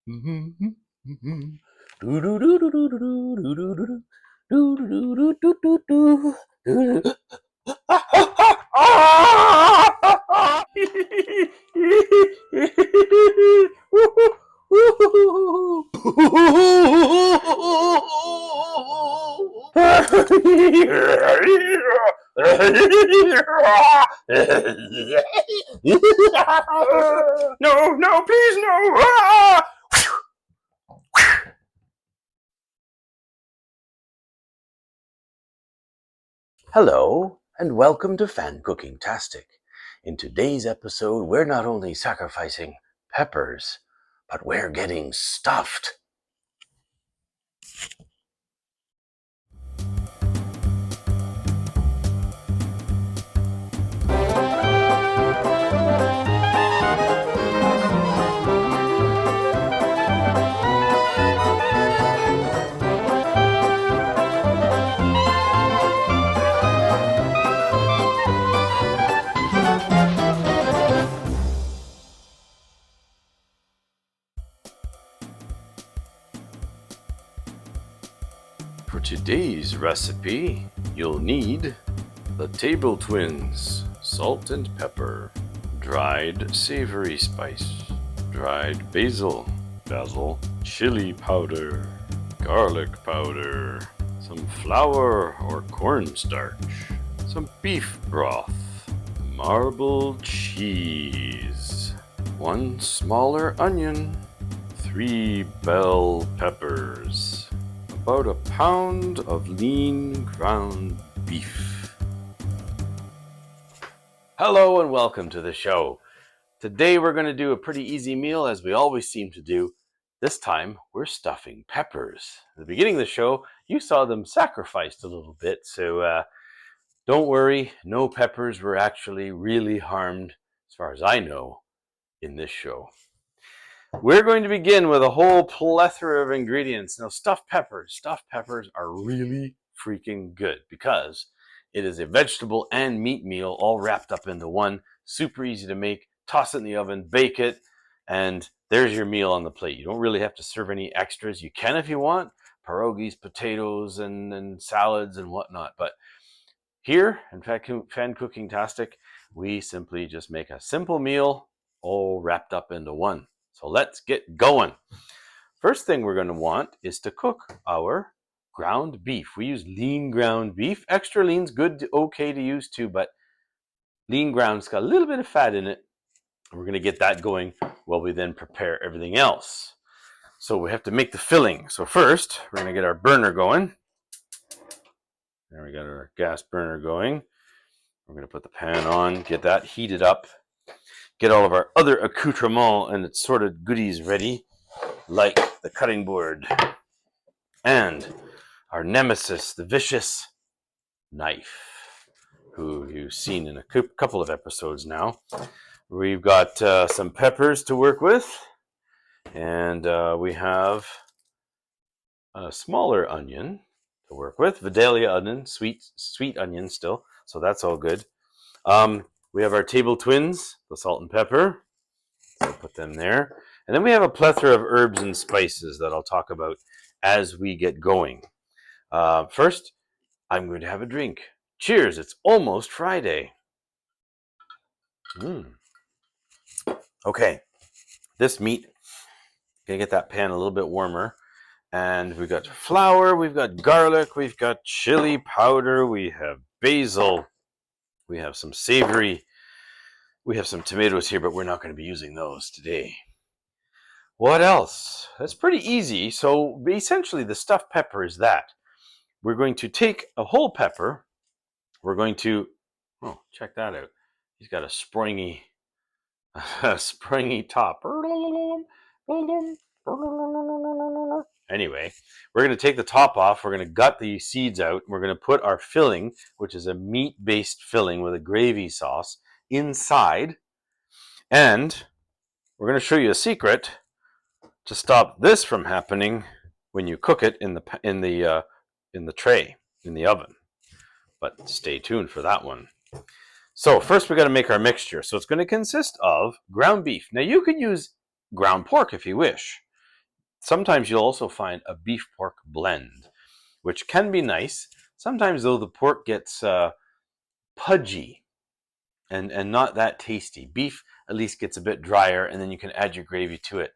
No, no, please, no. Ah! Hello, and welcome to FanCookingTastic. In today's episode, we're not only sacrificing peppers, but we're getting stuffed. For today's recipe, you'll need the table twins, salt and pepper, dried savory spice, dried basil, chili powder, garlic powder, some flour or cornstarch, some beef broth, marble cheese, 1 smaller onion, 3 bell peppers, about a pound of lean ground beef. Hello and welcome to the show. Today we're going to do a pretty easy meal, as we always seem to do. This time we're stuffing peppers. At the beginning of the show, you saw them sacrificed a little bit, so don't worry, no peppers were actually really harmed, as far as I know, in this show. We're going to begin with a whole plethora of ingredients. Now, stuffed peppers are really freaking good because it is a vegetable and meat meal all wrapped up into one. Super easy to make. Toss it in the oven, bake it, and there's your meal on the plate. You don't really have to serve any extras. You can if you want, pierogies, potatoes, and salads and whatnot. But here, in fact, FanCookingTastic, we simply just make a simple meal all wrapped up into one. So let's get going. First thing we're going to want is to cook our ground beef. We use lean ground beef. Extra lean's good, okay to use too, but lean ground's got a little bit of fat in it. We're going to get that going while we then prepare everything else. So we have to make the filling. So first, we're going to get our burner going. There we got our gas burner going. We're going to put the pan on, get that heated up. Get all of our other accoutrements and assorted goodies ready, like the cutting board and our nemesis, the vicious knife, who you've seen in a couple of episodes now. We've got some peppers to work with, and we have a smaller onion to work with, Vidalia onion, sweet onion still, so that's all good. We have our table twins, the salt and pepper. So put them there. And then we have a plethora of herbs and spices that I'll talk about as we get going. First, I'm going to have a drink. Cheers, it's almost Friday. Okay, this meat, gonna get that pan a little bit warmer. And we've got flour, we've got garlic, we've got chili powder, we have basil. We have some savory. We have some tomatoes here, but we're not going to be using those today. What else? That's pretty easy. So essentially the stuffed pepper is that. We're going to take a whole pepper. We're going to, oh, check that out. He's got a springy top. Anyway, we're going to take the top off. We're going to gut the seeds out. We're going to put our filling, which is a meat-based filling with a gravy sauce, inside. And we're going to show you a secret to stop this from happening when you cook it in the tray in the oven. But stay tuned for that one. So first we got to make our mixture. So it's going to consist of ground beef. Now you could use ground pork if you wish. Sometimes you'll also find a beef pork blend, which can be nice. Sometimes though the pork gets pudgy and not that tasty. Beef at least gets a bit drier, and then you can add your gravy to it.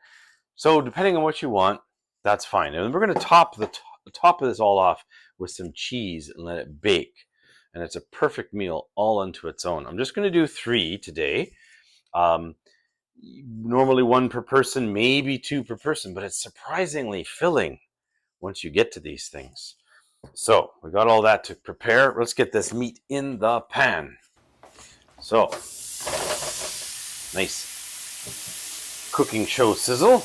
So depending on what you want, that's fine. And we're going to top the top of this all off with some cheese and let it bake. And it's a perfect meal all unto its own. I'm just going to do 3 today. Normally 1 per person, maybe 2 per person, but it's surprisingly filling once you get to these things. So we got all that to prepare. Let's get this meat in the pan. So, nice cooking show sizzle.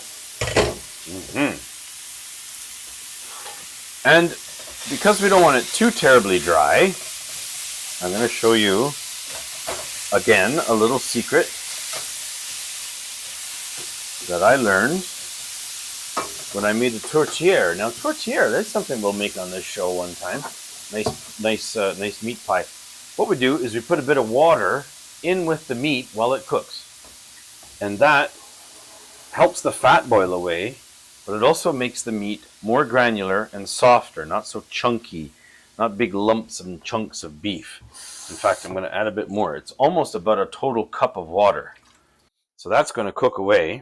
And because we don't want it too terribly dry, I'm going to show you again a little secret that I learned when I made a tourtière. Now, tourtière, that's something we'll make on this show one time. Nice meat pie. What we do is we put a bit of water in with the meat while it cooks. And that helps the fat boil away, but it also makes the meat more granular and softer, not so chunky, not big lumps and chunks of beef. In fact, I'm going to add a bit more. It's almost about a total cup of water. So that's going to cook away.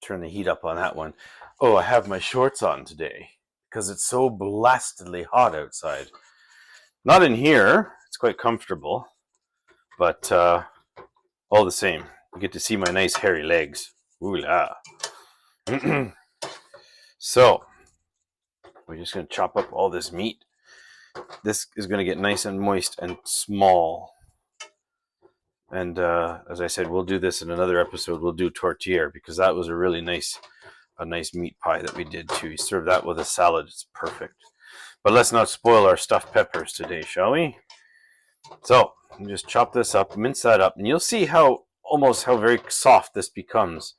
Turn the heat up on that one. Oh, I have my shorts on today because it's so blastedly hot outside. Not in here. It's quite comfortable. But all the same, you get to see my nice hairy legs. Ooh la. So, we're just going to chop up all this meat. This is going to get nice and moist and small. And as I said, we'll do this in another episode. We'll do tourtière because that was a really nice meat pie that we did too. You serve that with a salad. It's perfect. But let's not spoil our stuffed peppers today, shall we? So, just chop this up, mince that up, and you'll see how very soft this becomes,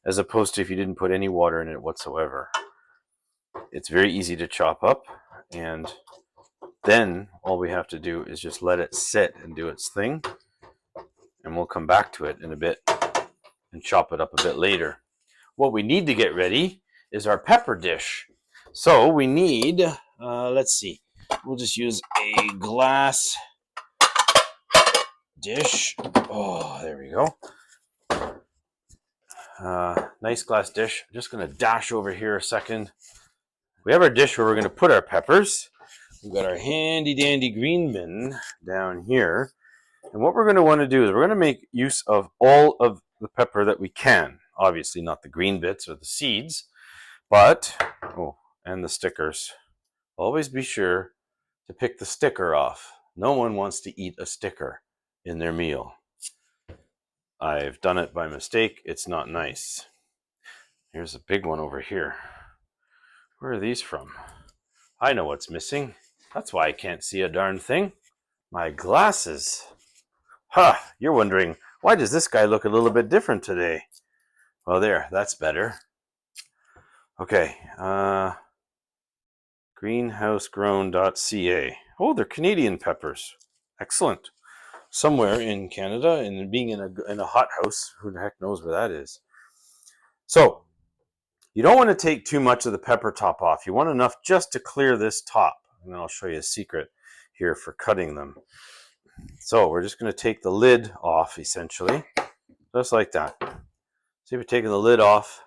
as opposed to if you didn't put any water in it whatsoever. It's very easy to chop up, and then all we have to do is just let it sit and do its thing, and we'll come back to it in a bit and chop it up a bit later. What we need to get ready is our pepper dish. So we need, let's see, we'll just use a glass dish. Oh, there we go. Nice glass dish. I'm just going to dash over here a second. We have our dish where we're going to put our peppers. We've got our handy dandy green bin down here. And what we're going to want to do is we're going to make use of all of the pepper that we can. Obviously not the green bits or the seeds, but, and the stickers. Always be sure to pick the sticker off. No one wants to eat a sticker in their meal. I've done it by mistake. It's not nice. Here's a big one over here. Where are these from? I know what's missing. That's why I can't see a darn thing. My glasses. You're wondering, why does this guy look a little bit different today? Well, there, that's better. Okay, greenhousegrown.ca. Oh, they're Canadian peppers. Excellent. Somewhere in Canada, and being in a hot house, who the heck knows where that is. So, you don't want to take too much of the pepper top off. You want enough just to clear this top. And then I'll show you a secret here for cutting them. So we're just going to take the lid off, essentially, just like that. See, we're taking the lid off,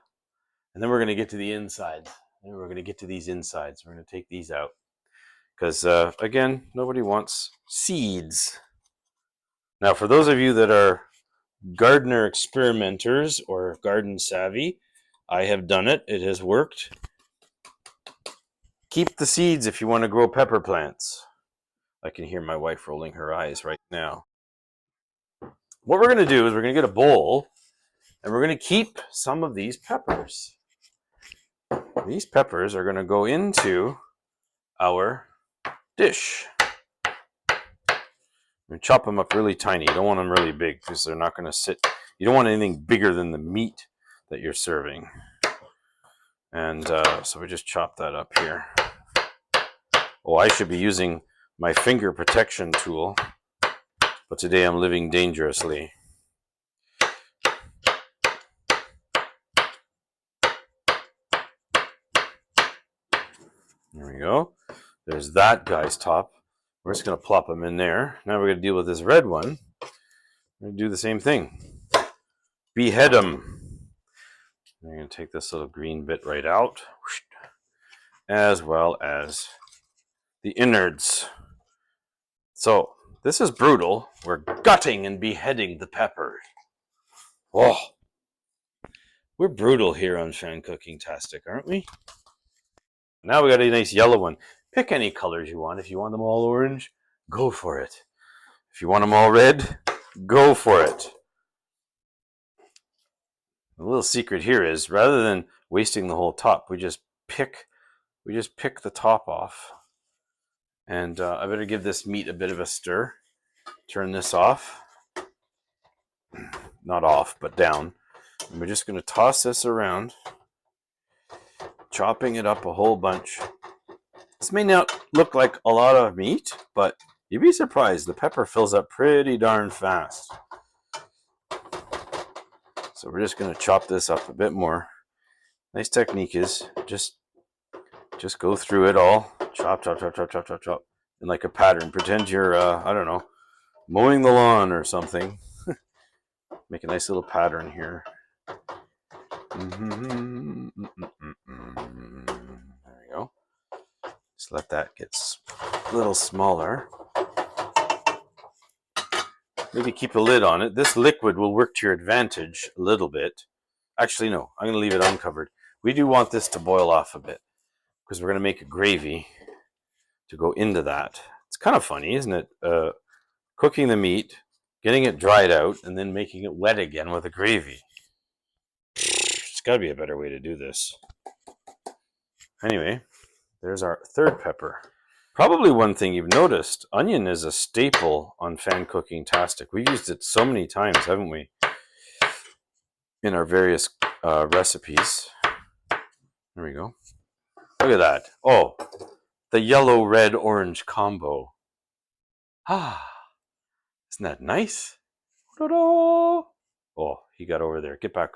and then we're going to get to the inside. And we're going to get to these insides. We're going to take these out. Because, again, nobody wants seeds. Now, for those of you that are gardener experimenters or garden savvy, I have done it. It has worked. Keep the seeds if you want to grow pepper plants. I can hear my wife rolling her eyes right now. What we're going to do is we're going to get a bowl, and we're going to keep some of these peppers. These peppers are going to go into our dish. And chop them up really tiny. You don't want them really big because they're not going to sit. You don't want anything bigger than the meat that you're serving. And so we just chop that up here. Oh, I should be using my finger protection tool, but today I'm living dangerously. There we go. There's that guy's top. We're just going to plop him in there. Now we're going to deal with this red one. We're going to do the same thing. Behead him. We're going to take this little green bit right out, as well as the innards. So this is brutal. We're gutting and beheading the pepper. Whoa. We're brutal here on FanCookingTastic, aren't we? Now we got a nice yellow one. Pick any colors you want. If you want them all orange, go for it. If you want them all red, go for it. The little secret here is, rather than wasting the whole top, we just pick the top off. And I better give this meat a bit of a stir. Turn this off. Not off, but down. And we're just going to toss this around, chopping it up a whole bunch. This may not look like a lot of meat, but you'd be surprised. The pepper fills up pretty darn fast. So we're just going to chop this up a bit more. Nice technique is just go through it all. Chop, chop, chop, chop, chop, chop, chop. In like a pattern. Pretend you're, I don't know, mowing the lawn or something. Make a nice little pattern here. There we go. Just let that get a little smaller. Maybe keep a lid on it. This liquid will work to your advantage a little bit. Actually, no. I'm going to leave it uncovered. We do want this to boil off a bit because we're going to make a gravy to go into that. It's kind of funny, isn't it? Cooking the meat, getting it dried out, and then making it wet again with a gravy. There's got to be a better way to do this. Anyway, there's our third pepper. Probably one thing you've noticed, onion is a staple on FanCookingTastic. We've used it so many times, haven't we? In our various recipes. There we go. Look at that. Oh, the yellow, red, orange combo. Ah, isn't that nice? Ta-da! Oh, he got over there. Get back.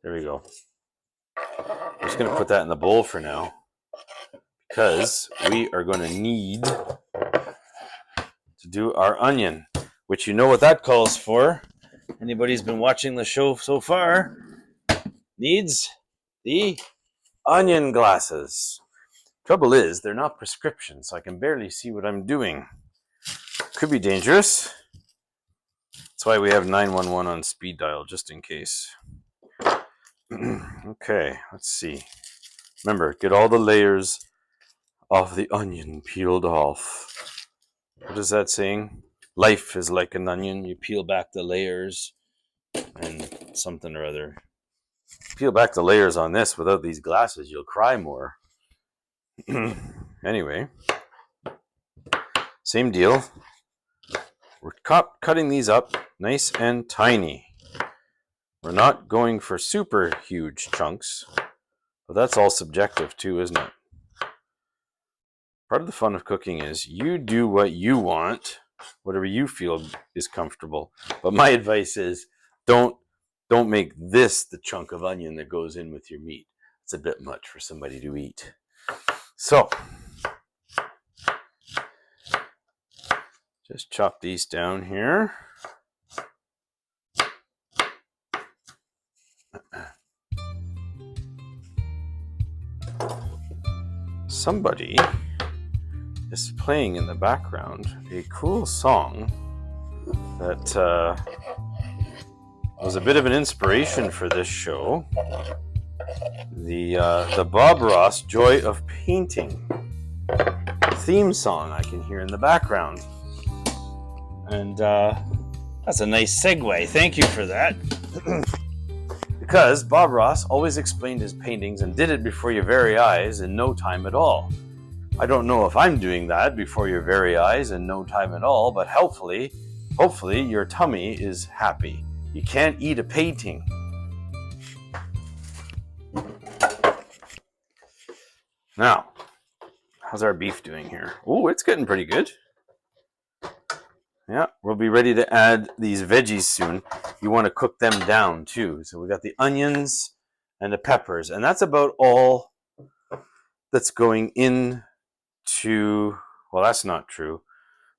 There we go. I'm just going to put that in the bowl for now, because we are going to need to do our onion, which you know what that calls for. Anybody who's been watching the show so far needs the onion glasses. Trouble is, they're not prescription, so I can barely see what I'm doing. Could be dangerous. That's why we have 911 on speed dial, just in case. Okay, let's see. Remember, get all the layers of the onion peeled off. What is that saying? Life is like an onion. You peel back the layers and something or other. Peel back the layers on this without these glasses, you'll cry more. Anyway, same deal. We're cutting these up nice and tiny. We're not going for super huge chunks, but that's all subjective too, isn't it? Part of the fun of cooking is you do what you want, whatever you feel is comfortable. But my advice is don't make this the chunk of onion that goes in with your meat. It's a bit much for somebody to eat. So, just chop these down here. Somebody is playing in the background a cool song that was a bit of an inspiration for this show. The Bob Ross Joy of Painting theme song I can hear in the background. And that's a nice segue. Thank you for that. Because Bob Ross always explained his paintings and did it before your very eyes in no time at all. I don't know if I'm doing that before your very eyes in no time at all, but hopefully your tummy is happy. You can't eat a painting. Now, how's our beef doing here? Oh, it's getting pretty good. Yeah, we'll be ready to add these veggies soon. You want to cook them down too. So we got the onions and the peppers, and that's about all that's going into, well, that's not true.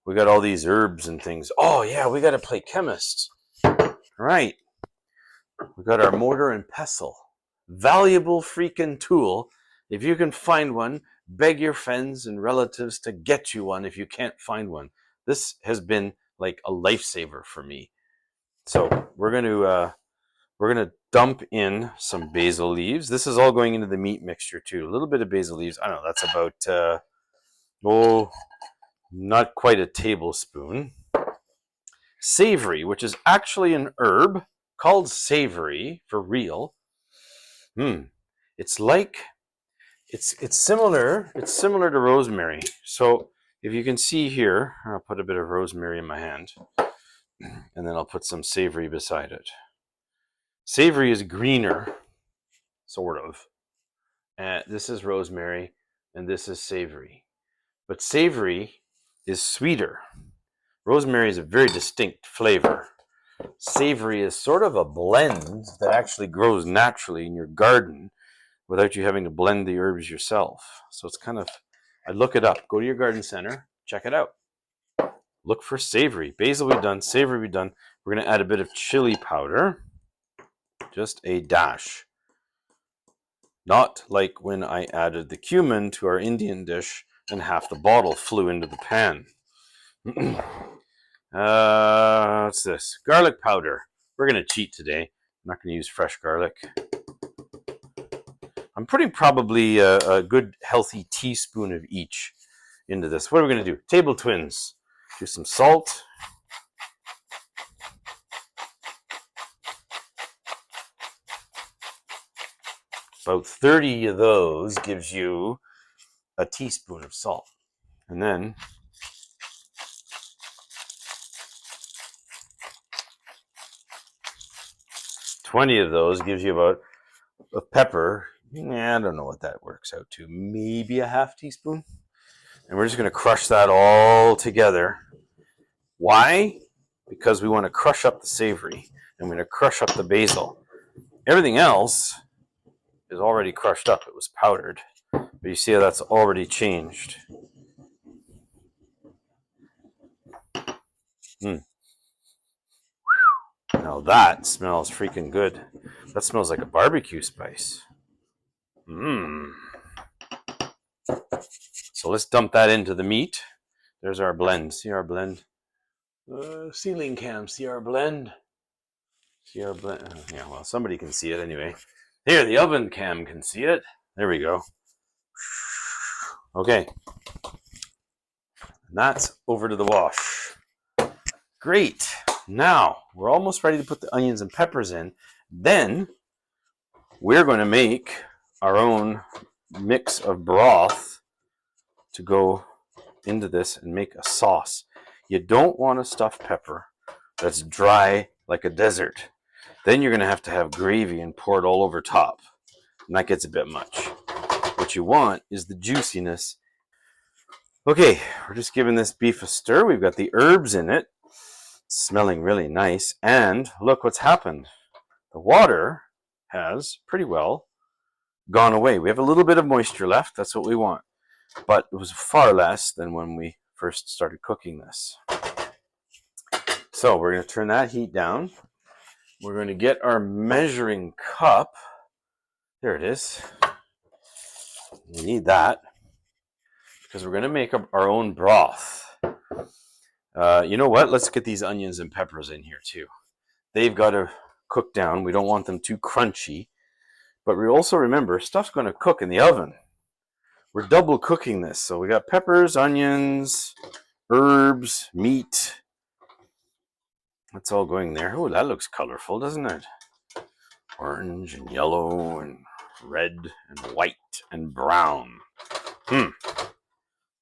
We got all these herbs and things. Oh yeah, we got to play chemist. Right. We got our mortar and pestle. Valuable freaking tool. If you can find one, beg your friends and relatives to get you one if you can't find one. This has been like a lifesaver for me. So we're gonna dump in some basil leaves. This is all going into the meat mixture too. A little bit of basil leaves. I don't know. That's about not quite a tablespoon. Savory, which is actually an herb called savory for real. It's like it's similar to rosemary. So if you can see here, I'll put a bit of rosemary in my hand, and then I'll put some savory beside it. Savory is greener, sort of. This is rosemary, and this is savory. But savory is sweeter. Rosemary is a very distinct flavor. Savory is sort of a blend that actually grows naturally in your garden without you having to blend the herbs yourself. So it's kind of, I'd look it up. Go to your garden center, check it out. Look for savory. Basil we've done, savory we've done. We're going to add a bit of chili powder, just a dash. Not like when I added the cumin to our Indian dish and half the bottle flew into the pan. What's this? Garlic powder. We're going to cheat today. I'm not going to use fresh garlic. I'm putting probably a good healthy teaspoon of each into this. What are we going to do? Table twins. Do some salt. About 30 of those gives you a teaspoon of salt. And then $20 of those gives you about a pepper. I don't know what that works out to. Maybe a half teaspoon. And we're just going to crush that all together. Why? Because we want to crush up the savory. And we're going to crush up the basil. Everything else is already crushed up. It was powdered. But you see how that's already changed. Now that smells freaking good. That smells like a barbecue spice. So let's dump that into the meat. There's our blend. See our blend? Ceiling cam, see our blend? See our blend? Yeah, well, somebody can see it anyway. Here, the oven cam can see it. There we go. Okay. And that's over to the wash. Great. Now, we're almost ready to put the onions and peppers in. Then, we're going to make our own mix of broth to go into this and make a sauce. You don't want a stuffed pepper that's dry like a desert. Then you're going to have gravy and pour it all over top. And that gets a bit much. What you want is the juiciness. Okay, we're just giving this beef a stir. We've got the herbs in it. It's smelling really nice. And look what's happened. The water has pretty well gone away. We have a little bit of moisture left. That's what we want. But it was far less than when we first started cooking this. So we're going to turn that heat down. We're going to get our measuring cup. There it is. We need that because we're going to make our own broth. You know what? Let's get these onions and peppers in here too. They've got to cook down. We don't want them too crunchy. But we also remember, stuff's going to cook in the oven. We're double cooking this. So we got peppers, onions, herbs, meat. That's all going there. Oh, that looks colorful, doesn't it? Orange and yellow and red and white and brown.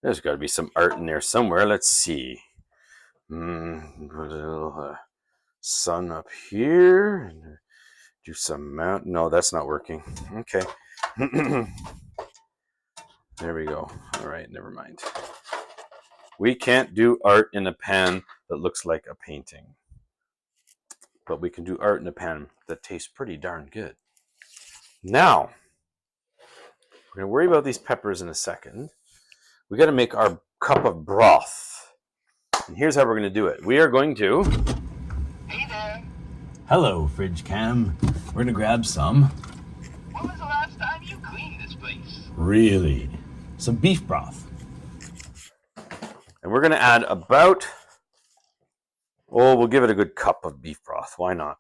There's got to be some art in there somewhere. Let's see. Put a little sun up here. And do some mount. No, that's not working. Okay. There we go. All right, never mind. We can't do art in a pan that looks like a painting. But we can do art in a pan that tastes pretty darn good. Now, We're going to worry about these peppers in a second. We got to make our cup of broth. And here's how we're going to do it. We are going to... Hey there. Hello, Fridge Cam. We're going to grab some... When was the last time you cleaned this place? Really? Some beef broth. And we're going to add about... Oh, we'll give it a good cup of beef broth. Why not?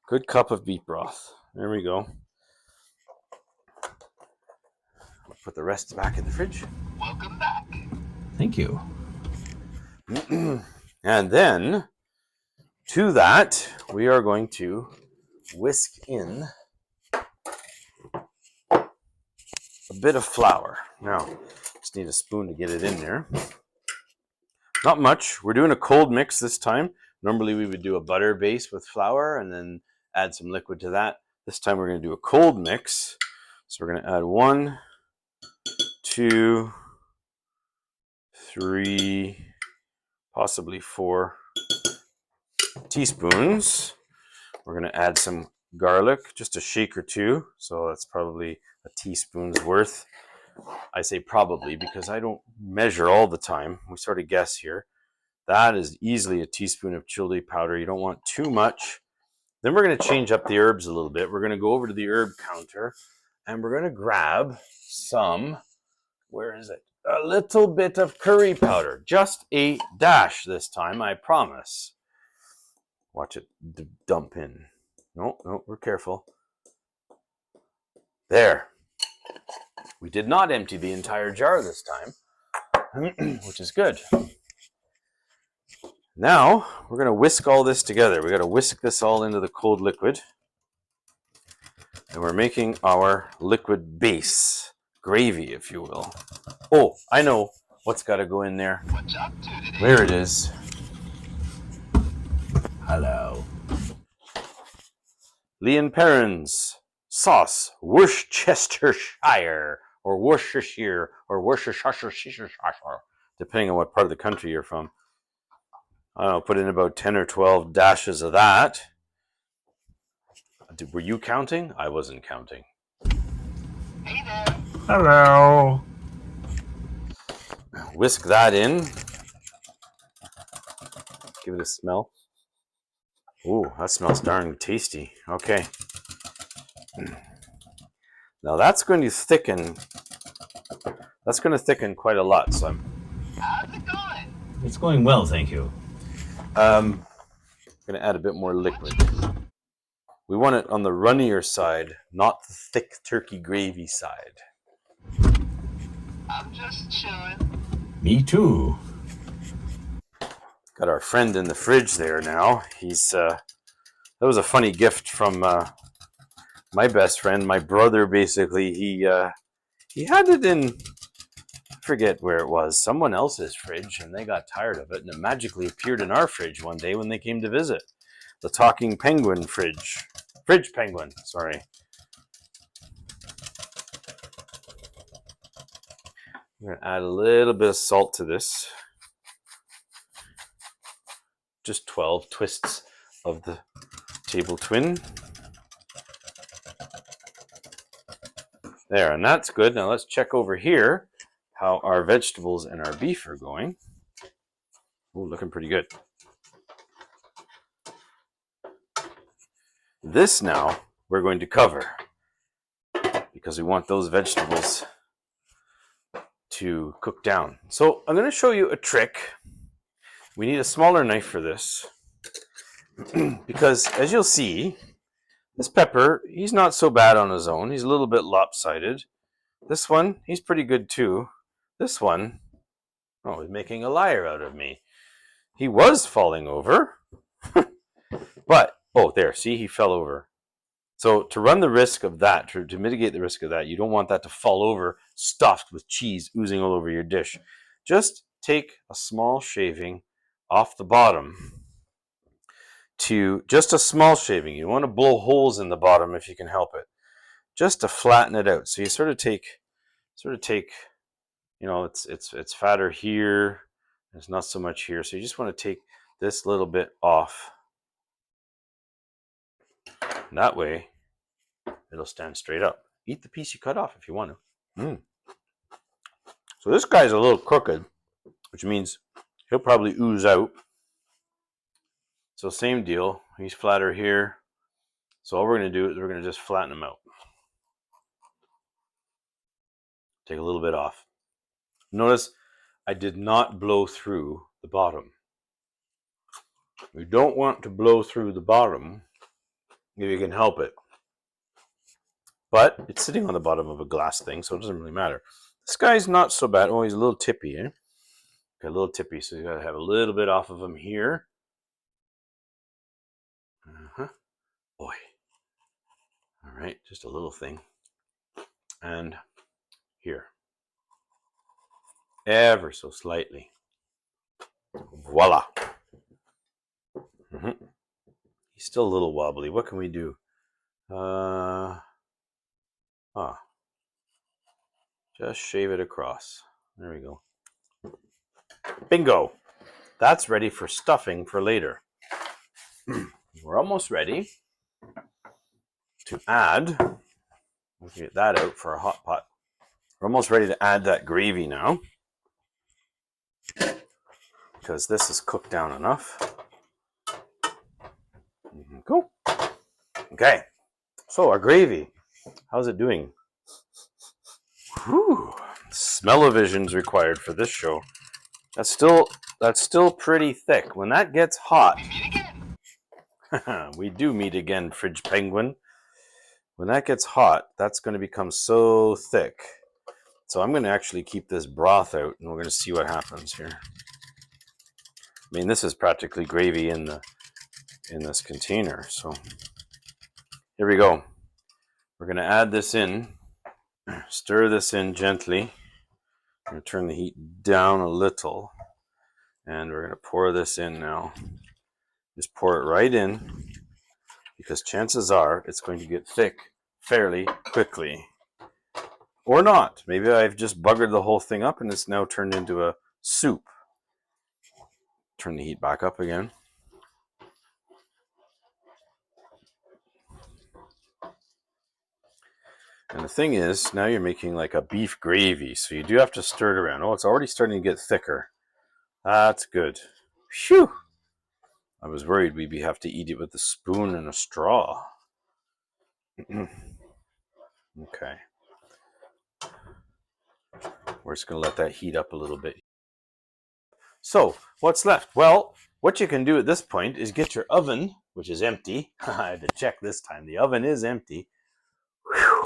Good cup of beef broth. There we go. Put the rest back in the fridge. Welcome back. Thank you. And then, to that, we are going to whisk in a bit of flour. Now, just need a spoon to get it in there. Not much. We're doing a cold mix this time. Normally we would do a butter base with flour and then add some liquid to that. This time we're going to do a cold mix. So we're going to add 1, 2, 3, possibly 4 teaspoons. We're going to add some garlic, just a shake or two. So that's probably a teaspoon's worth. I say probably because I don't measure all the time. We sort of guess here. That is easily a teaspoon of chili powder. You don't want too much. Then we're going to change up the herbs a little bit. We're going to go over to the herb counter and we're going to grab some, where is it? A little bit of curry powder. Just a dash this time, I promise. Watch it dump in. No, we're careful. There. We did not empty the entire jar this time, which is good. Now, we're going to whisk all this together. We got to whisk this all into the cold liquid. And we're making our liquid base, gravy, if you will. Oh, I know what's got to go in there. What's up to today? There it is. Hello. Leon Perrin's sauce, Worcestershire, or Worcestershire, or Worcestershire, depending on what part of the country you're from. I don't know, put in about 10 or 12 dashes of that. Were you counting? I wasn't counting. Hey there. Hello. Whisk that in. Give it a smell. Ooh, that smells darn tasty. Okay. Now that's going to thicken. That's going to thicken quite a lot. So How's it going? It's going well, thank you. I'm going to add a bit more liquid. We want it on the runnier side, not the thick turkey gravy side. I'm just chilling. Me too. Got our friend in the fridge there now. He's that was a funny gift from my best friend, my brother. Basically, he had it in, I forget where it was, someone else's fridge, and they got tired of it, and it magically appeared in our fridge one day when they came to visit. The talking penguin fridge penguin. Sorry. I'm gonna add a little bit of salt to this. Just 12 twists of the table twin. There, and that's good. Now let's check over here how our vegetables and our beef are going. Oh, looking pretty good. This now we're going to cover because we want those vegetables to cook down. So I'm going to show you a trick. We need a smaller knife for this because, as you'll see, this pepper, he's not so bad on his own. He's a little bit lopsided. This one, he's pretty good too. This one, oh, he's making a liar out of me. He was falling over, but, oh, there, see, he fell over. So to run the risk of that, to mitigate the risk of that, you don't want that to fall over stuffed with cheese oozing all over your dish. Just take a small shaving off the bottom. Just a small shaving. You want to blow holes in the bottom if you can help it, just to flatten it out. So you sort of take, you know, it's fatter here. There's not so much here. So you just want to take this little bit off. And that way, it'll stand straight up. eat the piece you cut off if you want to. So this guy's a little crooked, which means he'll probably ooze out. So same deal. He's flatter here. So all we're going to do is we're going to just flatten him out. Take a little bit off. Notice I did not blow through the bottom. We don't want to blow through the bottom if you can help it. But it's sitting on the bottom of a glass thing, so it doesn't really matter. This guy's not so bad. Oh, he's a little tippy, eh? Okay, a little tippy, so you got to have a little bit off of him here. Boy. All right, just a little thing. And here. Ever so slightly. Voila. He's still a little wobbly. What can we do? Just shave it across. There we go. Bingo. That's ready for stuffing for later. We're almost ready to add. We'll get that out for a hot pot. We're almost ready to add that gravy now, because this is cooked down enough. Cool. Okay. So our gravy, how's it doing? Whew. Smell-o-vision's required for this show. That's still pretty thick. When that gets hot, We meet again. we do meet again, Fridge Penguin. When that gets hot, that's going to become so thick. So I'm going to actually keep this broth out, and we're going to see what happens here. I mean, this is practically gravy in this container. So here we go. We're going to add this in. Stir this in gently. I'm going to turn the heat down a little, and we're going to pour this in now. Just pour it right in, because chances are it's going to get thick fairly quickly. Or not. Maybe I've just buggered the whole thing up and it's now turned into a soup. Turn the heat back up again. And the thing is, now you're making like a beef gravy, so you do have to stir it around. Oh, it's already starting to get thicker. That's good. Phew! I was worried we'd have to eat it with a spoon and a straw. Okay. We're just going to let that heat up a little bit. So, what's left? Well, what you can do at this point is get your oven, which is empty. I had to check this time. The oven is empty. Whew.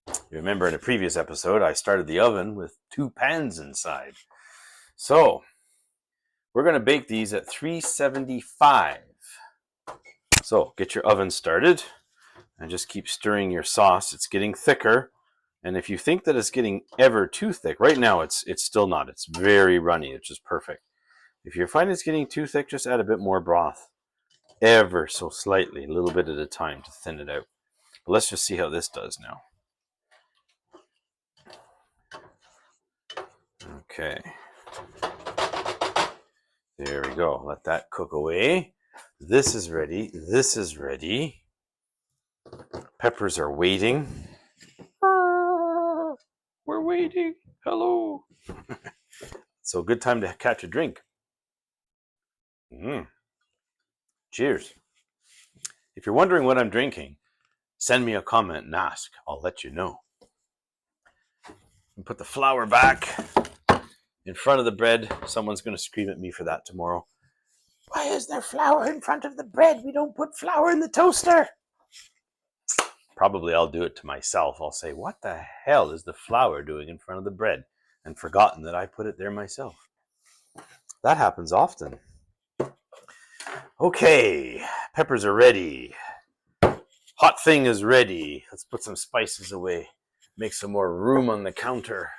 You remember in a previous episode, I started the oven with 2 pans inside. So, we're going to bake these at 375. So, get your oven started and just keep stirring your sauce. It's getting thicker. And if you think that it's getting ever too thick, right now it's still not. It's very runny. It's just perfect. If you're finding it's getting too thick, just add a bit more broth. Ever so slightly, a little bit at a time to thin it out. But let's just see how this does now. Okay. There we go. Let that cook away. This is ready. This is ready. Peppers are waiting. We're waiting. Hello. So good time to catch a drink. Cheers. If you're wondering what I'm drinking, send me a comment and ask. I'll let you know. And put the flour back in front of the bread. Someone's going to scream at me for that tomorrow. Why is there flour in front of the bread? We don't put flour in the toaster. Probably I'll do it to myself. I'll say, what the hell is the flour doing in front of the bread? And forgotten that I put it there myself. That happens often. Okay, peppers are ready. Hot thing is ready. Let's put some spices away. Make some more room on the counter.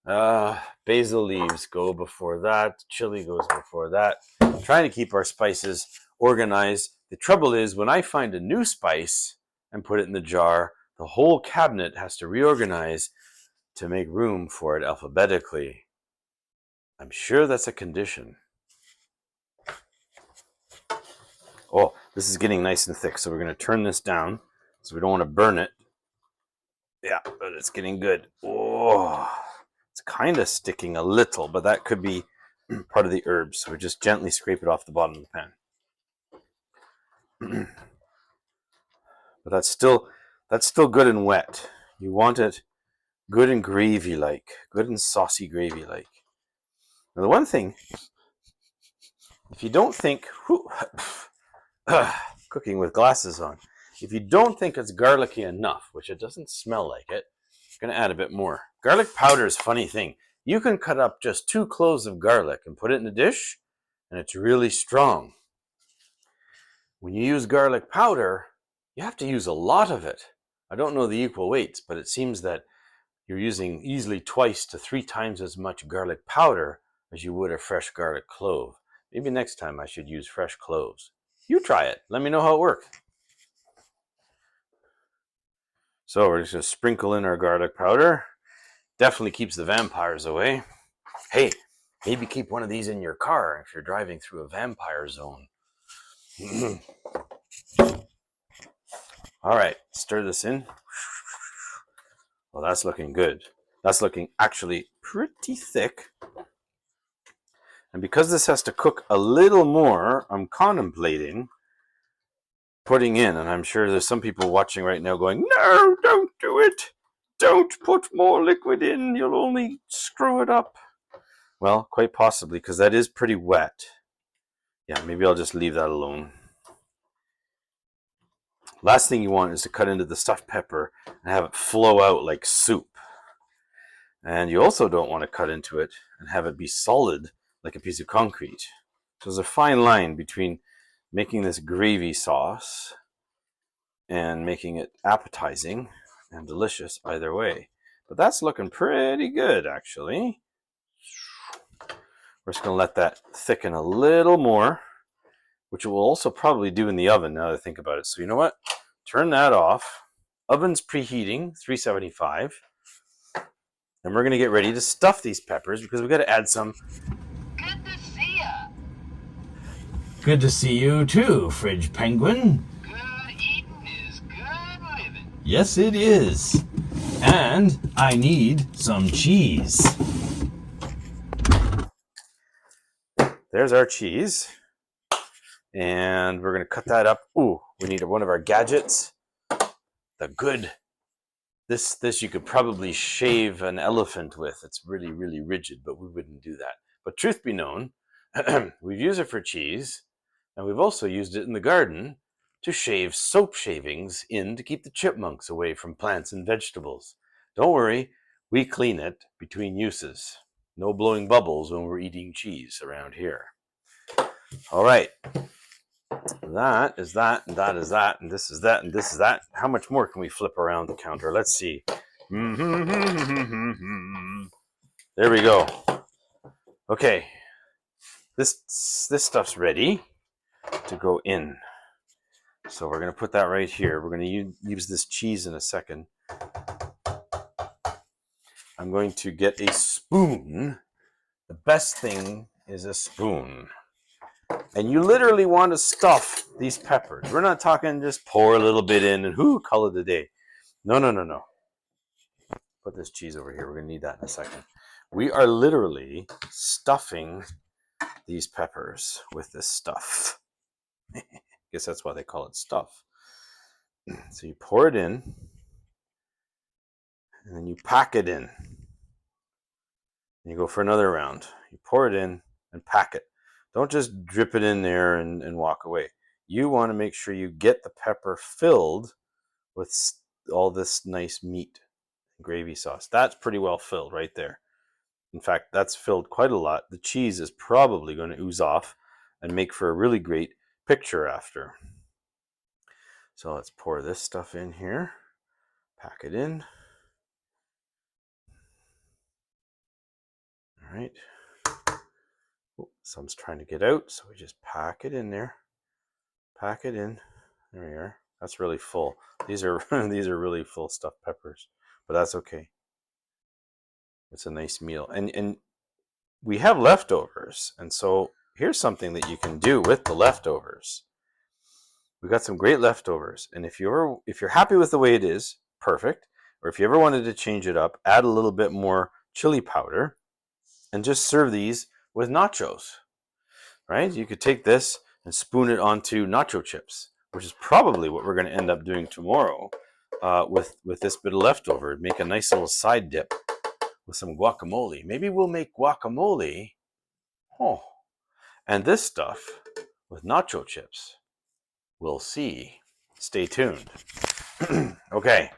Basil leaves go before that. Chili goes before that. I'm trying to keep our spices organized. The trouble is, when I find a new spice and put it in the jar, the whole cabinet has to reorganize to make room for it alphabetically. I'm sure that's a condition. Oh, This is getting nice and thick, so we're going to turn this down so we don't want to burn it. Yeah, but it's getting good. Oh, it's kind of sticking a little, but that could be part of the herbs. So we just gently scrape it off the bottom of the pan. But that's still good and wet. You want it good and gravy-like, good and saucy gravy-like. Now the one thing, if you don't think, cooking with glasses on, if you don't think it's garlicky enough, which it doesn't smell like it, you're going to add a bit more. Garlic powder is a funny thing. You can cut up just 2 cloves of garlic and put it in a dish, and it's really strong. When you use garlic powder, you have to use a lot of it. I don't know the equal weights, but it seems that you're using easily 2 to 3 times as much garlic powder as you would a fresh garlic clove. Maybe next time I should use fresh cloves. You try it. Let me know how it works. So we're just going to sprinkle in our garlic powder. Definitely keeps the vampires away. Hey, maybe keep one of these in your car if you're driving through a vampire zone. All right, stir this in. Well, that's looking good. That's looking actually pretty thick. And because this has to cook a little more, I'm contemplating putting in, and I'm sure there's some people watching right now going, no, don't do it. Don't put more liquid in. You'll only screw it up. Well, quite possibly, because that is pretty wet. Yeah, maybe I'll just leave that alone. Last thing you want is to cut into the stuffed pepper and have it flow out like soup. And you also don't want to cut into it and have it be solid like a piece of concrete. So there's a fine line between making this gravy sauce and making it appetizing and delicious either way. But that's looking pretty good, actually. We're just going to let that thicken a little more, which we'll also probably do in the oven now that I think about it. So you know what? Turn that off. Oven's preheating, 375. And we're going to get ready to stuff these peppers because we've got to add some. Good to see ya. Good to see you too, Fridge Penguin. Good eating is good living. Yes, it is. And I need some cheese. There's our cheese. And we're going to cut that up. Ooh, we need one of our gadgets. The good. This you could probably shave an elephant with. It's really, really rigid, but we wouldn't do that. But truth be known, we've used it for cheese, and we've also used it in the garden to shave soap shavings in to keep the chipmunks away from plants and vegetables. Don't worry, we clean it between uses. No blowing bubbles when we're eating cheese around here. All right. That is that, and that is that, and this is that, and this is that. How much more can we flip around the counter? Let's see. There we go. Okay. This stuff's ready to go in. So we're going to put that right here. We're going to use this cheese in a second. I'm going to get a spoon. The best thing is a spoon. And you literally want to stuff these peppers. We're not talking just pour a little bit in and call it a day. No. Put this cheese over here. We're going to need that in a second. We are literally stuffing these peppers with this stuff. I guess that's why they call it stuff. So you pour it in, and then you pack it in. And you go for another round. You pour it in and pack it. Don't just drip it in there and walk away. You want to make sure you get the pepper filled with all this nice meat and gravy sauce. That's pretty well filled right there. In fact, that's filled quite a lot. The cheese is probably going to ooze off and make for a really great picture after. So let's pour this stuff in here. Pack it in. All right. Some's trying to get out, so we just pack it in there. Pack it in. There we are. That's really full. These are really full stuffed peppers, but that's okay. It's a nice meal, and we have leftovers, and so here's something that you can do with the leftovers. we got some great leftovers. And if you're happy with the way it is, perfect. Or if you ever wanted to change it up, add a little bit more chili powder and just serve these with nachos, right? You could take this and spoon it onto nacho chips, which is probably what we're going to end up doing tomorrow with this bit of leftover. Make a nice little side dip with some guacamole. Maybe we'll make guacamole, and this stuff with nacho chips. We'll see. Stay tuned. Okay,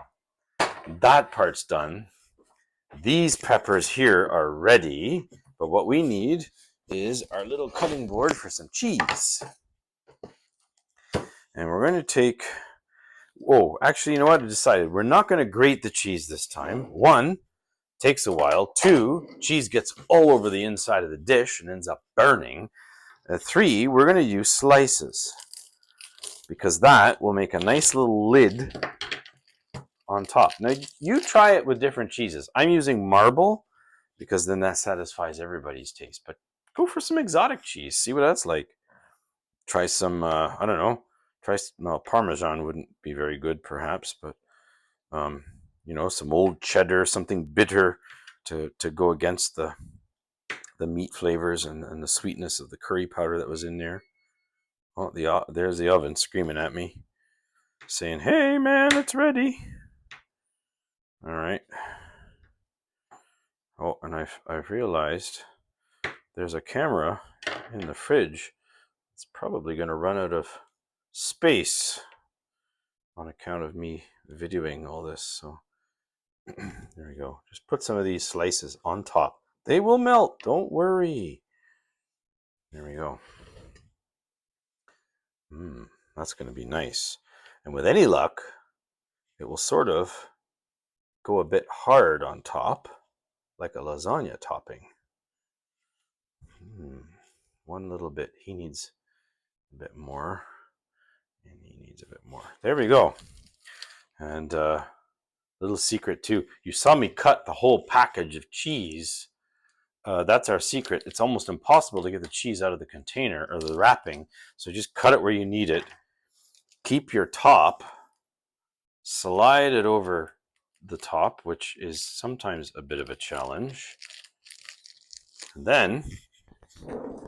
that part's done. These peppers here are ready, but what we need is our little cutting board for some cheese. And we're going to take, actually, you know what? I decided we're not going to grate the cheese this time. 1, takes a while. 2, cheese gets all over the inside of the dish and ends up burning. 3, we're going to use slices because that will make a nice little lid on top. Now, you try it with different cheeses. I'm using marble because then that satisfies everybody's taste. But go for some exotic cheese. See what that's like. Try some, I don't know. Parmesan wouldn't be very good, perhaps, but some old cheddar, something bitter to go against the meat flavors and the sweetness of the curry powder that was in there. Oh, there's the oven screaming at me, saying, "Hey, man, it's ready." All right. Oh, and I've realized there's a camera in the fridge. It's probably going to run out of space on account of me videoing all this. So there we go. Just put some of these slices on top. They will melt. Don't worry. There we go. That's going to be nice. And with any luck, it will sort of go a bit hard on top, like a lasagna topping. One little bit. He needs a bit more. And he needs a bit more. There we go. And little secret too. You saw me cut the whole package of cheese. That's our secret. It's almost impossible to get the cheese out of the container or the wrapping. So just cut it where you need it. Keep your top. Slide it over the top, which is sometimes a bit of a challenge. And then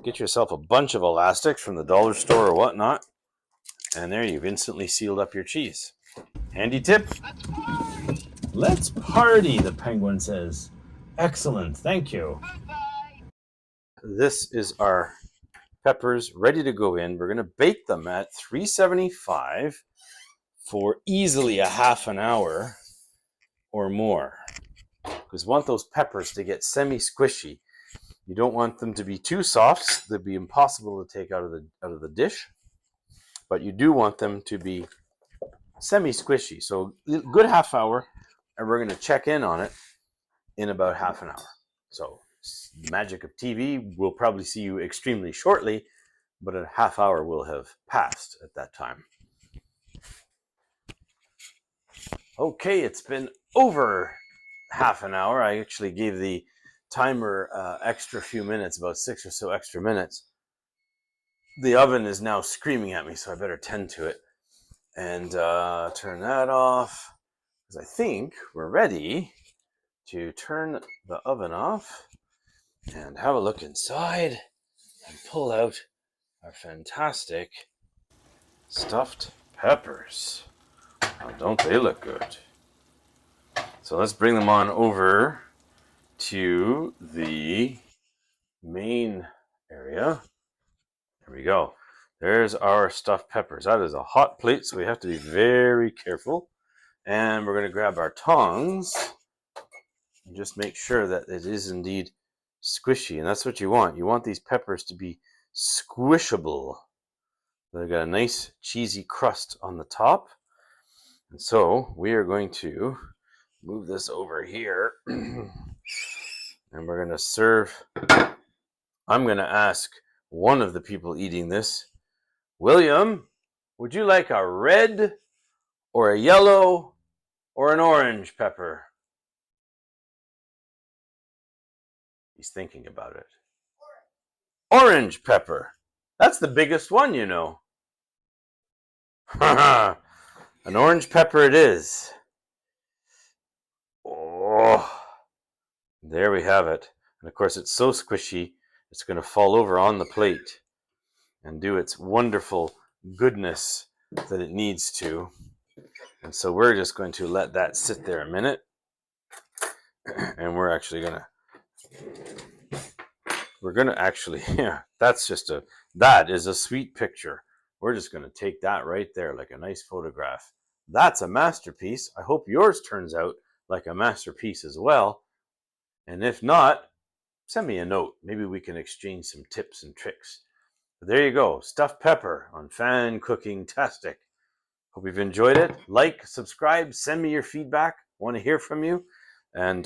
get yourself a bunch of elastics from the dollar store or whatnot. And there you've instantly sealed up your cheese. Handy tip. Let's party, the penguin says. Excellent, thank you. This is our peppers ready to go in. We're going to bake them at 375 for easily a half an hour or more. Because we want those peppers to get semi-squishy. You don't want them to be too soft. They'd be impossible to take out of the dish. But you do want them to be semi-squishy. So good half hour, and we're going to check in on it in about half an hour. So the magic of TV, we'll probably see you extremely shortly, but a half hour will have passed at that time. Okay, it's been over half an hour. I actually gave the timer extra few minutes, about 6 or so extra minutes. The oven is now screaming at me, so I better tend to it and turn that off, because I think we're ready to turn the oven off and have a look inside and pull out our fantastic stuffed peppers. Oh, don't they look good? So let's bring them on over to the main area. There we go. There's our stuffed peppers. That is a hot plate, so we have to be very careful. And we're going to grab our tongs and just make sure that it is indeed squishy. And that's what you want. You want these peppers to be squishable. They've got a nice cheesy crust on the top. And so we are going to move this over here. And we're going to serve. I'm going to ask one of the people eating this, William, would you like a red or a yellow or an orange pepper? He's thinking about it. Orange pepper. That's the biggest one, you know. An orange pepper it is. Oh, there we have it. And of course, it's so squishy, it's going to fall over on the plate and do its wonderful goodness that it needs to. And so we're just going to let that sit there a minute. And we're going to actually, yeah, that is a sweet picture. We're just going to take that right there like a nice photograph. That's a masterpiece. I hope yours turns out like a masterpiece as well. And if not, send me a note. Maybe we can exchange some tips and tricks. But there you go, stuffed pepper on FanCookingTastic. Hope you've enjoyed it. Like, subscribe, send me your feedback. I want to hear from you. And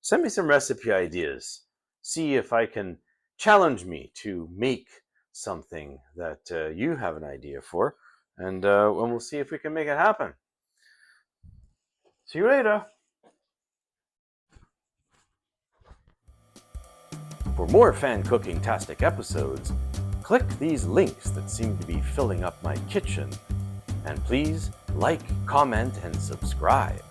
send me some recipe ideas. See if I can challenge me to make something that you have an idea for. And we'll see if we can make it happen. See you later. For more FanCookingTastic episodes, click these links that seem to be filling up my kitchen. And please like, comment, and subscribe.